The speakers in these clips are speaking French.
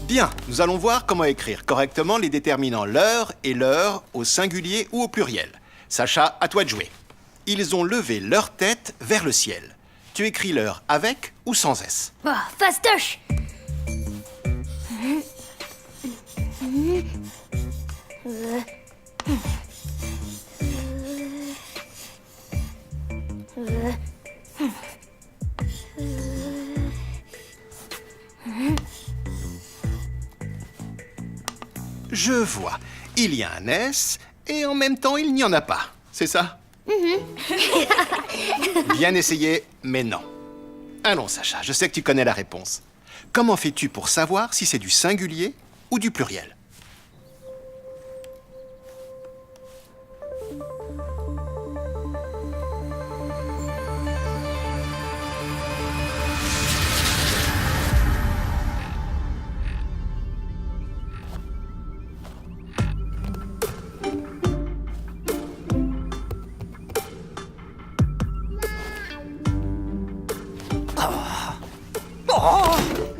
Bien, nous allons voir comment écrire correctement les déterminants leur et leur au singulier ou au pluriel. Sacha, à toi de jouer. Ils ont levé leur tête vers le ciel. Tu écris leur avec ou sans S? Oh, fastoche! Je vois. Il y a un S et en même temps il n'y en a pas. C'est ça? Bien essayé, mais non. Allons, Sacha, je sais que tu connais la réponse. Comment fais-tu pour savoir si c'est du singulier ou du pluriel? Oh!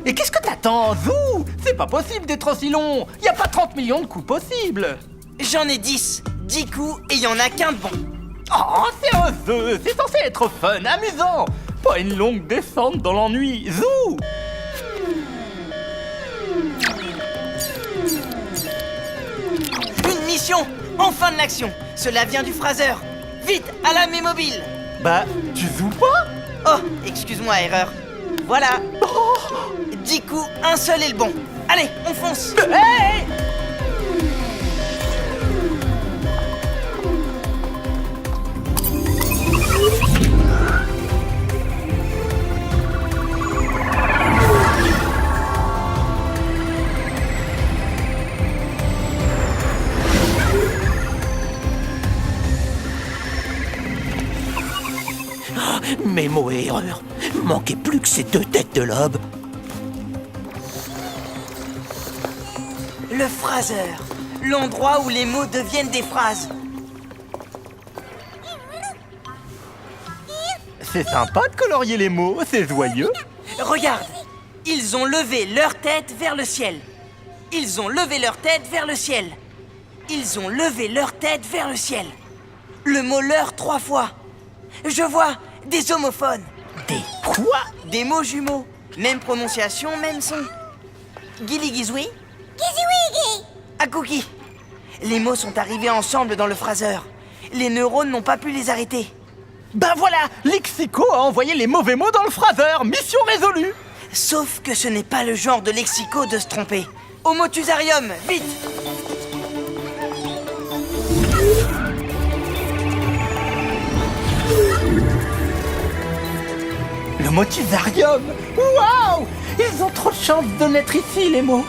Et qu'est-ce que t'attends, Zou? C'est pas possible d'être aussi long. Y a pas 30 millions de coups possibles. J'en ai 10. 10 coups et y en a qu'un de bon. Oh, c'est un jeu. C'est censé être fun, amusant. Pas une longue descente dans l'ennui. Zou! Une mission. Enfin de l'action. Cela vient du phraseur. Vite, à la mobile. Bah, tu joues pas? Oh, excuse-moi, erreur. Voilà. 10 coups, un seul est le bon. Allez, on fonce. Hey! Mémo et erreur. Manquait plus que ces 2 têtes de lobe. Le phraseur. L'endroit où les mots deviennent des phrases. C'est sympa de colorier les mots, c'est joyeux. Regarde. Ils ont levé leur tête vers le ciel. Ils ont levé leur tête vers le ciel. Ils ont levé leur tête vers le ciel. Le mot leur 3 fois. Je vois des homophones. Des quoi? Des mots jumeaux. Même prononciation, même son. Gili-gizoui. À cookie. Les mots sont arrivés ensemble dans le phraseur. Les neurones n'ont pas pu les arrêter. Ben voilà, Lexico a envoyé les mauvais mots dans le phraseur. Mission résolue. Sauf que ce n'est pas le genre de lexico de se tromper. Homothusarium, vite! Le motusarium. Waouh! Ils ont trop de chance de naître ici, les mots.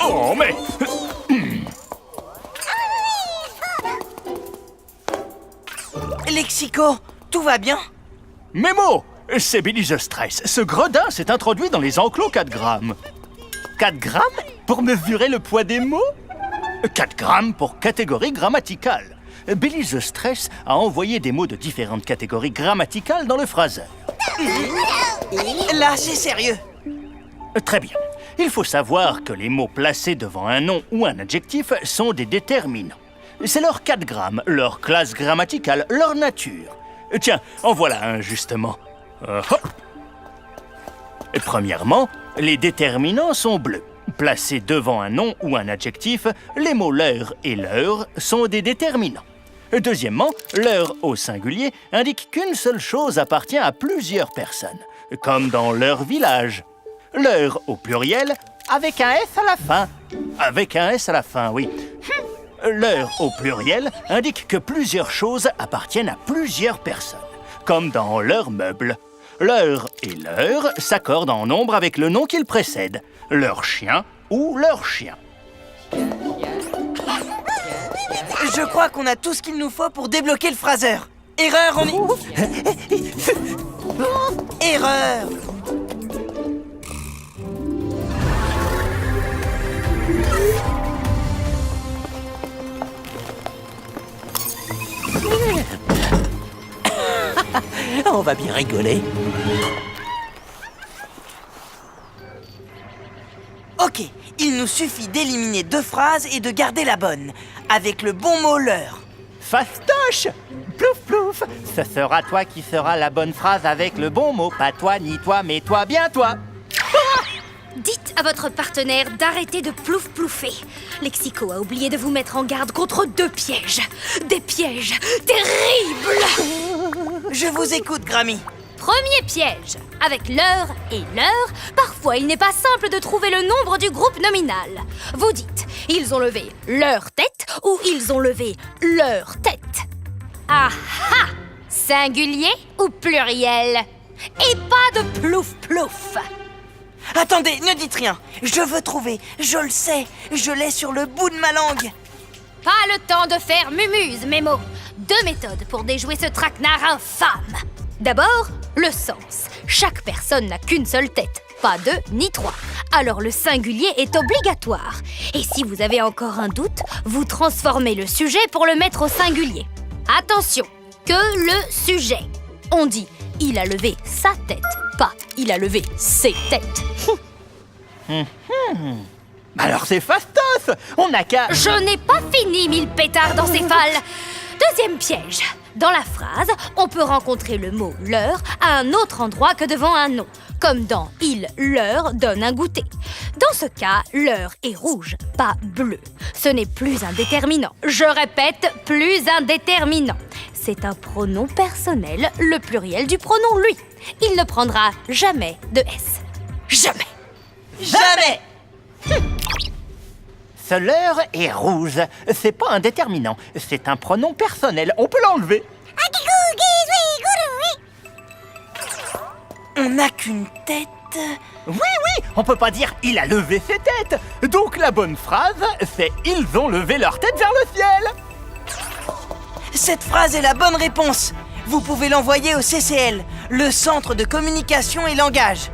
Oh, mais... Lexico, tout va bien? Mémo! C'est Billy the Stress. Ce gredin s'est introduit dans les enclos 4 grammes. 4 grammes pour mesurer le poids des mots? 4 grammes pour catégorie grammaticale. Billy the Stress a envoyé des mots de différentes catégories grammaticales dans le phraseur. Là, c'est sérieux. Très bien. Il faut savoir que les mots placés devant un nom ou un adjectif sont des déterminants. C'est leur 4 grammes, leur classe grammaticale, leur nature. Tiens, en voilà un justement. Hop. Premièrement, les déterminants sont bleus. Placés devant un nom ou un adjectif, les mots leur et leur sont des déterminants. Deuxièmement, leur au singulier indique qu'une seule chose appartient à plusieurs personnes, comme dans leur village. Leur au pluriel, Avec un S à la fin. avec un S à la fin, oui. Leur au pluriel indique que plusieurs choses appartiennent à plusieurs personnes, comme dans leur meuble. Leur et leur s'accordent en nombre avec le nom qu'ils précèdent, leur chien ou leur chien. Je crois qu'on a tout ce qu'il nous faut pour débloquer le phraseur. Erreur, on y... Erreur. On va bien rigoler. Ok, il nous suffit d'éliminer 2 phrases et de garder la bonne, avec le bon mot leurre. Fastoche! Plouf plouf! Ce sera toi qui seras la bonne phrase avec le bon mot. Pas toi ni toi, mais toi, bien toi! Dites à votre partenaire d'arrêter de plouf-plouffer. Lexico a oublié de vous mettre en garde contre 2 pièges. Des pièges terribles! Je vous écoute, Grammy. Premier piège. Avec l'heure et l'heure, parfois il n'est pas simple de trouver le nombre du groupe nominal. Vous dites, ils ont levé leur tête ou ils ont levé leur tête. Ah ah! Singulier ou pluriel? Et pas de plouf-plouf. Attendez, ne dites rien. Je veux trouver, je le sais, je l'ai sur le bout de ma langue. Pas le temps de faire mumuse, Mémo. 2 méthodes pour déjouer ce traquenard infâme. D'abord, le sens. Chaque personne n'a qu'une seule tête, pas 2 ni 3. Alors le singulier est obligatoire. Et si vous avez encore un doute, vous transformez le sujet pour le mettre au singulier. Attention, que le sujet. On dit « il a levé sa tête », pas « il a levé ses têtes ». Alors c'est fastos! On n'a qu'à... Je n'ai pas fini, 1000 pétards dans ces falles. Deuxième piège. Dans la phrase, on peut rencontrer le mot « leur » à un autre endroit que devant un nom, comme dans « il leur donne un goûter ». Dans ce cas, « leur » est rouge, pas bleu. Ce n'est plus un déterminant. Je répète, plus un déterminant. C'est un pronom personnel, le pluriel du pronom « lui ». Il ne prendra jamais de S. Jamais. Jamais! Ce leur est rouge. C'est pas un déterminant. C'est un pronom personnel. On peut l'enlever. On n'a qu'une tête. Oui, on peut pas dire « il a levé ses têtes ». Donc la bonne phrase, c'est « ils ont levé leur tête vers le ciel ». Cette phrase est la bonne réponse. Vous pouvez l'envoyer au CCL, le Centre de Communication et Langage.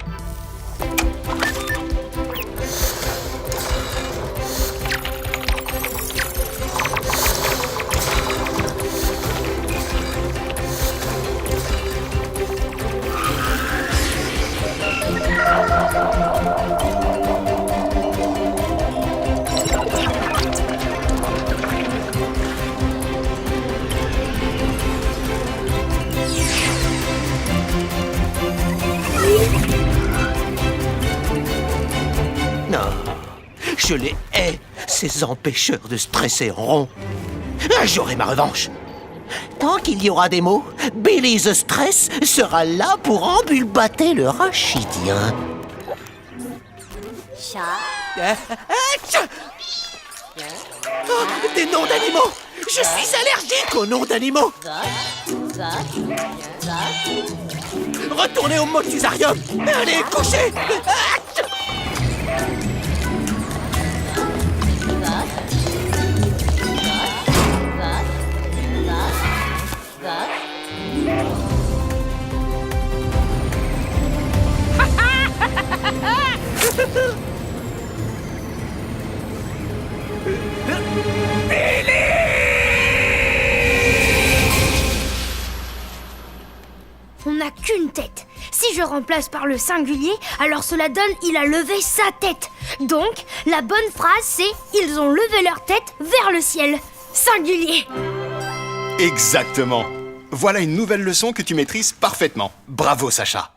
Non, je les hais, ces empêcheurs de stresser en rond. J'aurai ma revanche. Tant qu'il y aura des mots, Billy the Stress sera là pour embulbater le rachidien. Oh, des noms d'animaux! Je suis allergique aux noms d'animaux! Retournez au motusarium! Allez, couchez! On n'a qu'une tête. Si je remplace par le singulier, alors cela donne « il a levé sa tête ». Donc, la bonne phrase c'est « ils ont levé leur tête vers le ciel ». Singulier. Exactement. Voilà une nouvelle leçon que tu maîtrises parfaitement. Bravo, Sacha.